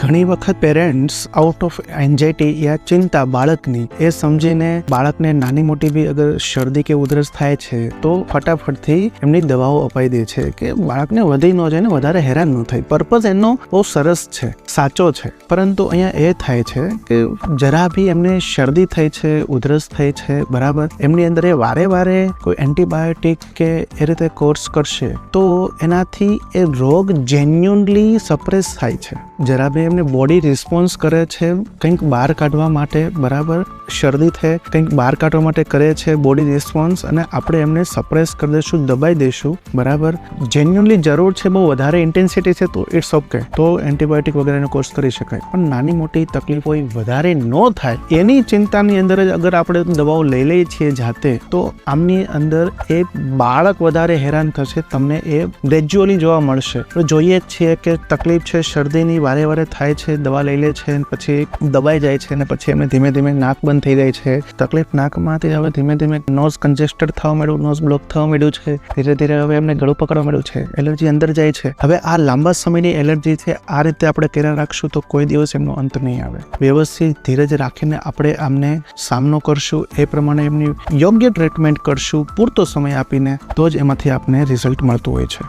ઘણી વખત parents out of anxiety યા ચિંતા બાળકની એ સમજીને બાળકને નાની મોટી બી અગર શરદી કે ઉધરસ થાય છે તો ફટાફટથી એમની દવાઓ અપાઈ દે છે કે બાળકને વધી ન જાય ને વધારે હેરાન ન થાય. પર્પઝ એનો બહુ સરસ છે, સાચો છે, પરંતુ અહીંયા એ થાય છે કે જરા બી એમને શરદી થઈ છે, ઉધરસ થઈ છે, બરાબર, એમની અંદર એ વારે વારે કોઈ એન્ટીબાયોટિક કે એ રીતે કોર્સ કરશે તો એનાથી એ રોગ જેન્યુનલી સપ્રેસ થાય છે. જરા બી એમને બોડી રિસ્પોન્સ કરે છે કંઈક બહાર કાઢવા માટે, બરાબર, શરદી થાય કંઈક બહાર કાઢવા માટે કરે છે બોડી રિસ્પોન્સ, અને આપણે એમને સપ્રેસ કરી દઈશું, દબાઈ દઈશું, બરાબર, જેન્યુનલી જરૂર છે, બહુ વધારે ઇન્ટેન્સિટી છે તો ઇટ્સ ઓકે, તો એન્ટીબાયોટિક વગેરેનો કોર્સ કરી શકાય. પણ નાની મોટી તકલીફ હોય, વધારે ન થાય એની ચિંતાની અંદર જ અગર આપણે દવાઓ લઈ લઈએ છીએ જાતે, તો આમની અંદર એ બાળક વધારે હેરાન થશે, તમને એ ગ્રેજ્યુઅલી જોવા મળશે. જોઈએ જ છીએ કે તકલીફ છે શરદીની, વારે વારે થાય છે, દવા લઈ લે છે, પછી દબાઈ જાય છે, અને પછી એમને ધીમે ધીમે નાક બંધ થઈ જાય છે, તકલીફ નાકમાંથી હવે ધીમે ધીમે નોઝ કન્જેસ્ટેડ થવા માંડ્યું, નોઝ બ્લોક થવા માંડ્યું છે, ધીરે ધીરે હવે એમને ગળું પકડવા માંડ્યું છે, એલર્જી અંદર જાય છે. હવે આ લાંબા સમયની એલર્જી છે, આ રીતે આપણે કર્યા રાખશું તો કોઈ દિવસ એમનો અંત નહીં આવે. વ્યવસ્થિત ધીરજ રાખીને આપણે આમને સામનો કરશું, એ પ્રમાણે એમની યોગ્ય ટ્રીટમેન્ટ કરશું, પૂરતો સમય આપીને, તો જ એમાંથી આપને રિઝલ્ટ મળતું હોય છે.